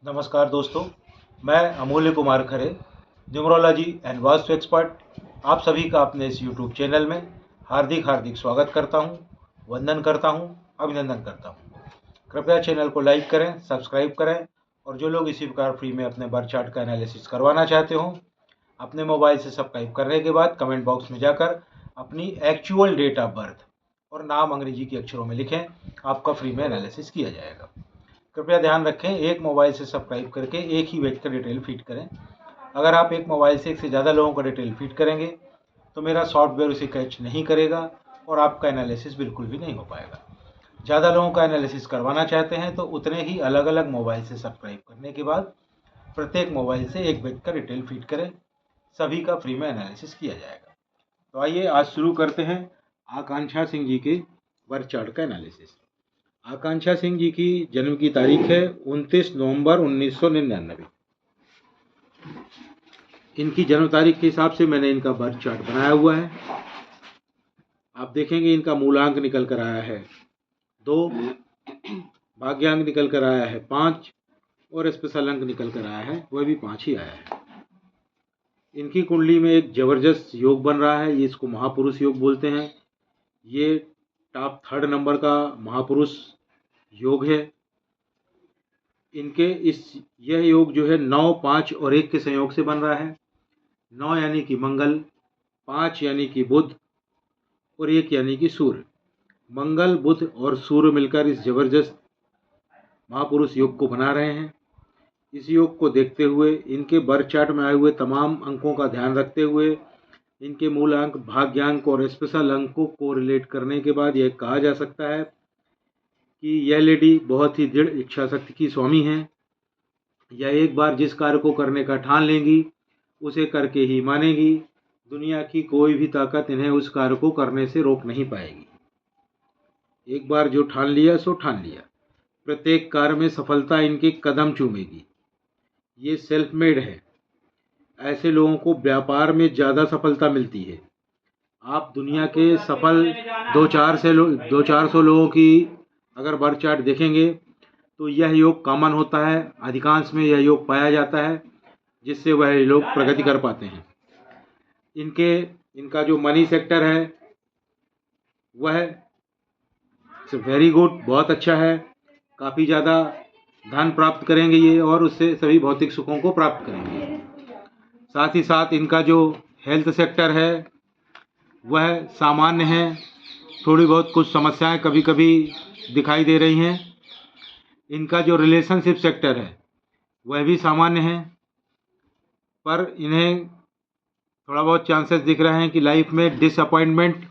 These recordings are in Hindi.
नमस्कार दोस्तों, मैं अमूल्य Kumar Khare, numerology and vastu expert, आप सभी का अपने इस यूट्यूब चैनल में हार्दिक हार्दिक स्वागत करता हूं, वंदन करता हूं, अभिनंदन करता हूं। कृपया चैनल को लाइक करें, सब्सक्राइब करें और जो लोग इसी प्रकार फ्री में अपने बर्थ चार्ट का एनालिसिस करवाना चाहते हो, अपने मोबाइल से सब्सक्राइब करने के बाद कमेंट बॉक्स में जाकर अपनी एक्चुअल डेट ऑफ बर्थ और नाम अंग्रेजी के अक्षरों में लिखें, आपका फ्री में एनालिसिस किया जाएगा। कृपया ध्यान रखें, एक मोबाइल से सब्सक्राइब करके एक ही व्यक्ति का डिटेल फीड करें। अगर आप एक मोबाइल से एक से ज़्यादा लोगों का डिटेल फीड करेंगे तो मेरा सॉफ्टवेयर उसे कैच नहीं करेगा और आपका एनालिसिस बिल्कुल भी नहीं हो पाएगा। ज़्यादा लोगों का एनालिसिस करवाना चाहते हैं तो उतने ही अलग अलग मोबाइल से सब्सक्राइब करने के बाद प्रत्येक मोबाइल से एक व्यक्ति का डिटेल फीड करें, सभी का फ्री में एनालिसिस किया जाएगा। तो आइए आज शुरू करते हैं आकांक्षा सिंह जी के बर्थ चार्ट का एनालिसिस। आकांक्षा सिंह जी की जन्म की तारीख है 29 नवंबर 1999। इनकी जन्म तारीख के हिसाब से मैंने इनका बर्थ चार्ट बनाया हुआ है। आप देखेंगे इनका मूलांक निकल कर आया है 2, भाग्यांक निकल कर आया है 5 और स्पेशल अंक निकल कर आया है वह भी 5 ही आया है। इनकी कुंडली में एक जबरदस्त योग बन रहा है, ये इसको महापुरुष योग बोलते हैं। ये टॉप 3rd नंबर का महापुरुष योग है। इनके यह योग जो है 9, 5 और 1 के संयोग से बन रहा है। 9 यानी कि मंगल, 5 यानी कि बुध और 1 यानी कि सूर्य। मंगल, बुध और सूर्य मिलकर इस जबरदस्त महापुरुष योग को बना रहे हैं। इस योग को देखते हुए इनके बर्थ चार्ट में आए हुए तमाम अंकों का ध्यान रखते हुए इनके मूलांक, भाग्यांक और स्पेशल अंकों को रिलेट करने के बाद यह कहा जा सकता है कि यह लेडी बहुत ही दृढ़ इच्छा शक्ति की स्वामी हैं। यह एक बार जिस कार्य को करने का ठान लेंगी उसे करके ही मानेगी। दुनिया की कोई भी ताकत इन्हें उस कार्य को करने से रोक नहीं पाएगी। एक बार जो ठान लिया सो ठान लिया। प्रत्येक कार्य में सफलता इनके कदम चूमेगी। ये सेल्फ मेड है। ऐसे लोगों को व्यापार में ज़्यादा सफलता मिलती है। आप दुनिया के सफल 200-400 लोगों की अगर बर्थ चार्ट देखेंगे तो यह योग कॉमन होता है। अधिकांश में यह योग पाया जाता है जिससे वह लोग प्रगति कर पाते हैं। इनका जो मनी सेक्टर है वह वेरी गुड, बहुत अच्छा है। काफ़ी ज़्यादा धन प्राप्त करेंगे ये और उससे सभी भौतिक सुखों को प्राप्त करेंगे। साथ ही साथ इनका जो हेल्थ सेक्टर है वह सामान्य है। थोड़ी बहुत कुछ समस्याएं कभी कभी दिखाई दे रही हैं। इनका जो रिलेशनशिप सेक्टर है वह भी सामान्य है, पर इन्हें थोड़ा बहुत चांसेस दिख रहे हैं कि लाइफ में डिसअपॉइंटमेंट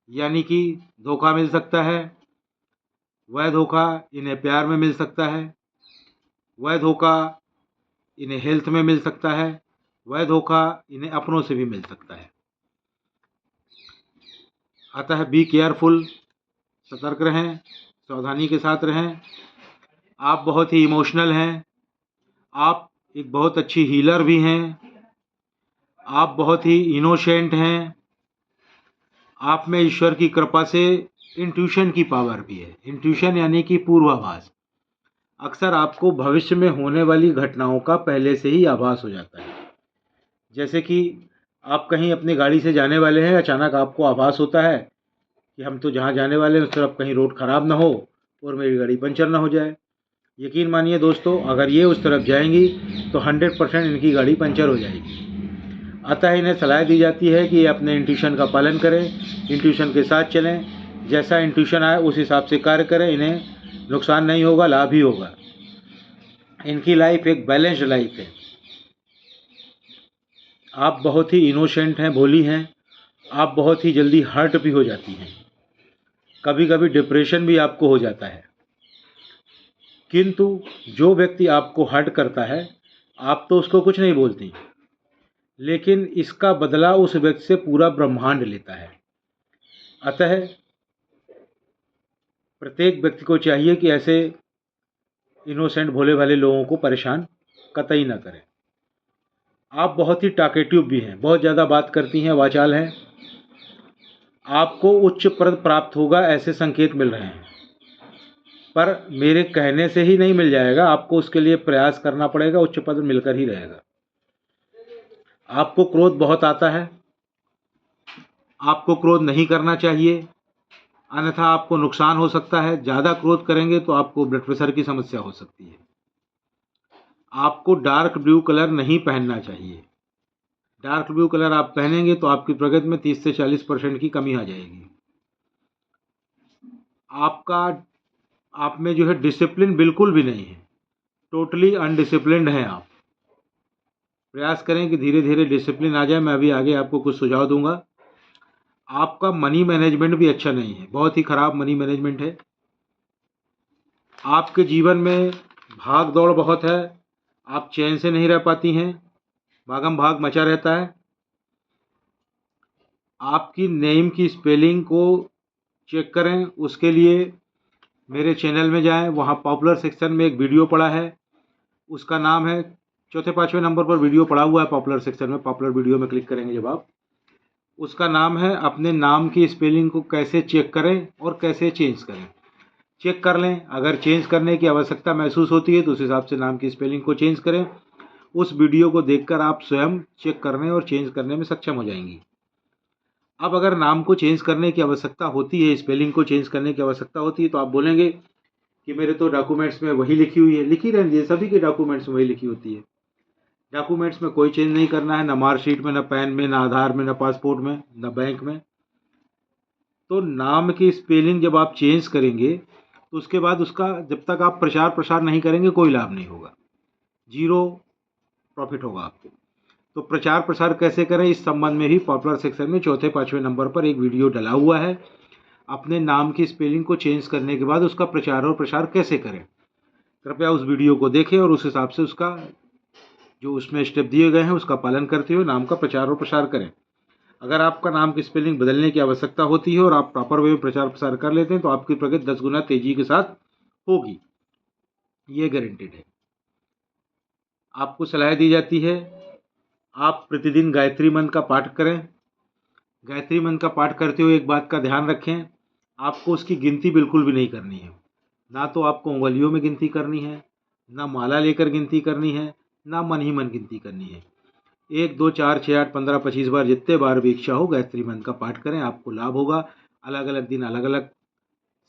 यानी कि धोखा मिल सकता है। वह धोखा इन्हें प्यार में मिल सकता है, वह धोखा इन्हें हेल्थ में मिल सकता है, वह धोखा इन्हें अपनों से भी मिल सकता है। अतः बी केयरफुल, सतर्क रहें, सावधानी के साथ रहें। आप बहुत ही इमोशनल हैं। आप एक बहुत अच्छी हीलर भी हैं। आप बहुत ही इनोसेंट हैं। आप में ईश्वर की कृपा से इंट्यूशन की पावर भी है। इंट्यूशन यानी कि पूर्वाभास। अक्सर आपको भविष्य में होने वाली घटनाओं का पहले से ही आभास हो जाता है। जैसे कि आप कहीं अपनी गाड़ी से जाने वाले हैं, अचानक आपको आभास होता है कि हम तो जहाँ जाने वाले हैं उस तरफ कहीं रोड ख़राब ना हो और मेरी गाड़ी पंचर ना हो जाए। यकीन मानिए दोस्तों, अगर ये उस तरफ जाएंगी तो 100% इनकी गाड़ी पंचर हो जाएगी। अतः इन्हें सलाह दी जाती है कि ये अपने इंट्यूशन का पालन करें, इंट्यूशन के साथ चलें। जैसा इंट्यूशन आए उस हिसाब से कार्य करें। इन्हें नुकसान नहीं होगा, लाभ ही होगा। इनकी लाइफ एक बैलेंस्ड लाइफ है। आप बहुत ही इनोसेंट हैं, भोली हैं। आप बहुत ही जल्दी हर्ट भी हो जाती हैं। कभी कभी डिप्रेशन भी आपको हो जाता है। किंतु जो व्यक्ति आपको हर्ट करता है आप तो उसको कुछ नहीं बोलती, लेकिन इसका बदला उस व्यक्ति से पूरा ब्रह्मांड लेता है। अतः प्रत्येक व्यक्ति को चाहिए कि ऐसे इनोसेंट भोले भाले लोगों को परेशान कतई ना करें। आप बहुत ही टॉकेटिव भी हैं, बहुत ज़्यादा बात करती हैं, वाचाल हैं। आपको उच्च पद प्राप्त होगा ऐसे संकेत मिल रहे हैं, पर मेरे कहने से ही नहीं मिल जाएगा, आपको उसके लिए प्रयास करना पड़ेगा, उच्च पद मिलकर ही रहेगा। आपको क्रोध बहुत आता है, आपको क्रोध नहीं करना चाहिए, अन्यथा आपको नुकसान हो सकता है। ज़्यादा क्रोध करेंगे तो आपको ब्लड प्रेशर की समस्या हो सकती है। आपको डार्क ब्लू कलर नहीं पहनना चाहिए। डार्क ब्लू कलर आप पहनेंगे तो आपकी प्रगति में 30 से 40% की कमी आ जाएगी। आप में जो है डिसिप्लिन बिल्कुल भी नहीं है, टोटली अनडिसिप्लिन्ड हैं आप। प्रयास करें कि धीरे धीरे डिसिप्लिन आ जाए। मैं अभी आगे आपको कुछ सुझाव दूंगा। आपका मनी मैनेजमेंट भी अच्छा नहीं है, बहुत ही खराब मनी मैनेजमेंट है। आपके जीवन में भाग दौड़ बहुत है, आप चैन से नहीं रह पाती हैं, भागम भाग मचा रहता है। आपकी नेम की स्पेलिंग को चेक करें, उसके लिए मेरे चैनल में जाएं, वहाँ पॉपुलर सेक्शन में एक वीडियो पड़ा है, उसका नाम है, चौथे पाँचवें नंबर पर वीडियो पड़ा हुआ है पॉपुलर सेक्शन में। पॉपुलर वीडियो में क्लिक करेंगे जब आप, उसका नाम है अपने नाम की स्पेलिंग को कैसे चेक करें और कैसे चेंज करें। चेक कर लें, अगर चेंज करने की आवश्यकता महसूस होती है तो उस हिसाब से नाम की स्पेलिंग को चेंज करें। उस वीडियो को देखकर आप स्वयं चेक करने और चेंज करने में सक्षम हो जाएंगी। अब अगर नाम को चेंज करने की आवश्यकता होती है, स्पेलिंग को चेंज करने की आवश्यकता होती है, तो आप बोलेंगे कि मेरे तो डॉक्यूमेंट्स में वही लिखी हुई है। लिखी रहती है, सभी के डॉक्यूमेंट्स में वही लिखी होती है। डॉक्यूमेंट्स में कोई चेंज नहीं करना है, ना मार्कशीट में, ना पैन में, ना आधार में, ना पासपोर्ट में, ना बैंक में। तो नाम की स्पेलिंग जब आप चेंज करेंगे तो उसके बाद उसका जब तक आप प्रचार प्रसार नहीं करेंगे कोई लाभ नहीं होगा, जीरो प्रॉफिट होगा आपको। तो प्रचार प्रसार कैसे करें, इस संबंध में भी पॉपुलर सेक्शन में चौथे पाँचवें नंबर पर एक वीडियो डला हुआ है। अपने नाम की स्पेलिंग को चेंज करने के बाद उसका प्रचार और प्रसार कैसे करें, कृपया उस वीडियो को देखें और उस हिसाब से उसका जो उसमें स्टेप दिए गए हैं उसका पालन करते हुए नाम का प्रचार और प्रसार करें। अगर आपका नाम की स्पेलिंग बदलने की आवश्यकता होती है और आप प्रॉपर वे में प्रचार प्रसार कर लेते हैं तो आपकी प्रगति 10 गुना तेजी के साथ होगी, ये गारंटेड है। आपको सलाह दी जाती है आप प्रतिदिन गायत्री मंत्र का पाठ करें। गायत्री मंत्र का पाठ करते हुए एक बात का ध्यान रखें, आपको उसकी गिनती बिल्कुल भी नहीं करनी है। ना तो आपको उंगलियों में गिनती करनी है, ना माला लेकर गिनती करनी है, ना मन ही मन गिनती करनी है। 1 2 4 6 8 15 25 बार, जितने बार भी इच्छा हो गायत्री मंत्र का पाठ करें, आपको लाभ होगा। अलग अलग दिन अलग अलग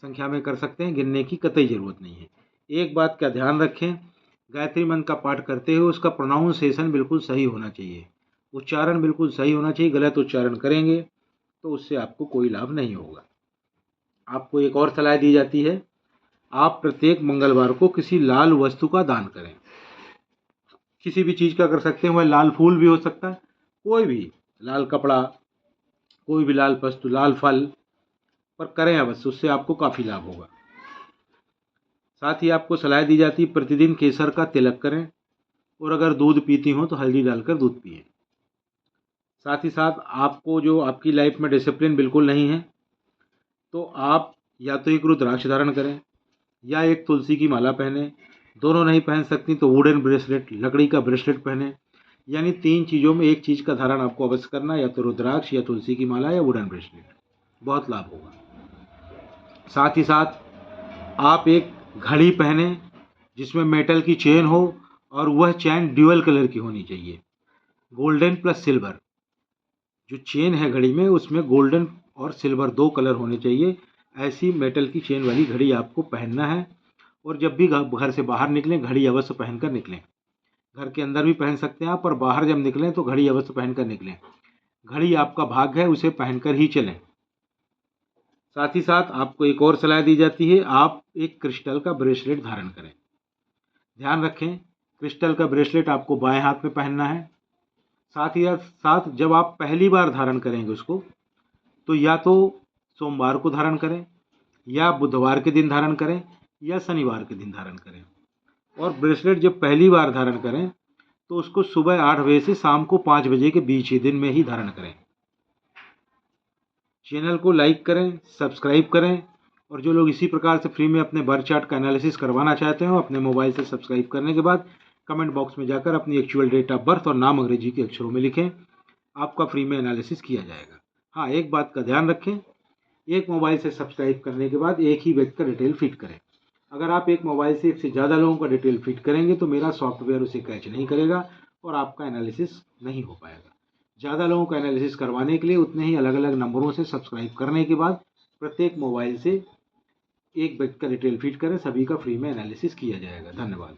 संख्या में कर सकते हैं, गिनने की कतई ज़रूरत नहीं है। एक बात का ध्यान रखें, गायत्री मंत्र का पाठ करते हुए उसका प्रोनाउंसिएशन बिल्कुल सही होना चाहिए, उच्चारण बिल्कुल सही होना चाहिए। गलत उच्चारण करेंगे तो उससे आपको कोई लाभ नहीं होगा। आपको एक और सलाह दी जाती है, आप प्रत्येक मंगलवार को किसी लाल वस्तु का दान करें। किसी भी चीज़ का कर सकते हैं, वह लाल फूल भी हो सकता है, कोई भी लाल कपड़ा, कोई भी लाल वस्तु, लाल फल, पर करें अवश्य, उससे आपको काफ़ी लाभ होगा। साथ ही आपको सलाह दी जाती है प्रतिदिन केसर का तिलक करें और अगर दूध पीती हो तो हल्दी डालकर दूध पिएं। साथ ही साथ आपको जो आपकी लाइफ में डिसिप्लिन बिल्कुल नहीं है तो आप या तो एक रुद्राक्ष धारण करें या एक तुलसी की माला पहने। दोनों नहीं पहन सकती तो वुडन ब्रेसलेट, लकड़ी का ब्रेसलेट पहने। यानी 3 चीज़ों में एक चीज़ का धारण आपको अवश्य करना है, या तो रुद्राक्ष, या तुलसी की माला, या वुडन ब्रेसलेट। बहुत लाभ होगा। साथ ही साथ आप एक घड़ी पहने जिसमें मेटल की चेन हो और वह चैन ड्यूअल कलर की होनी चाहिए, गोल्डन प्लस सिल्वर। जो चेन है घड़ी में उसमें गोल्डन और सिल्वर 2 कलर होने चाहिए। ऐसी मेटल की चेन वाली घड़ी आपको पहनना है और जब भी घर से बाहर निकलें घड़ी अवश्य पहनकर निकलें। घर के अंदर भी पहन सकते हैं आप, पर बाहर जब निकलें तो घड़ी अवश्य पहनकर निकलें। घड़ी आपका भाग्य है, उसे पहनकर ही चलें। साथ ही साथ आपको एक और सलाह दी जाती है, आप एक क्रिस्टल का ब्रेसलेट धारण करें। ध्यान रखें, क्रिस्टल का ब्रेसलेट आपको बाएं हाथ में पहनना है। साथ ही साथ जब आप पहली बार धारण करेंगे उसको तो या तो सोमवार को धारण करें, या बुधवार के दिन धारण करें, या शनिवार के दिन धारण करें। और ब्रेसलेट जब पहली बार धारण करें तो उसको सुबह 8 बजे से शाम को 5 बजे के बीच ही दिन में ही धारण करें। चैनल को लाइक करें, सब्सक्राइब करें, और जो लोग इसी प्रकार से फ्री में अपने बर्थ चार्ट का एनालिसिस करवाना चाहते हो अपने मोबाइल से सब्सक्राइब करने के बाद कमेंट बॉक्स में जाकर अपनी एक्चुअल डेट ऑफ बर्थ और नाम अंग्रेजी के अक्षरों में लिखें, आपका फ्री में एनालिसिस किया जाएगा। हाँ, एक बात का ध्यान रखें, एक मोबाइल से सब्सक्राइब करने के बाद एक ही व्यक्ति का डिटेल फिट करें। अगर आप एक मोबाइल से एक से ज़्यादा लोगों का डिटेल फीड करेंगे तो मेरा सॉफ्टवेयर उसे कैच नहीं करेगा और आपका एनालिसिस नहीं हो पाएगा। ज़्यादा लोगों का एनालिसिस करवाने के लिए उतने ही अलग अलग नंबरों से सब्सक्राइब करने के बाद प्रत्येक मोबाइल से एक व्यक्ति का डिटेल फीड करें, सभी का फ्री में एनालिसिस किया जाएगा। धन्यवाद।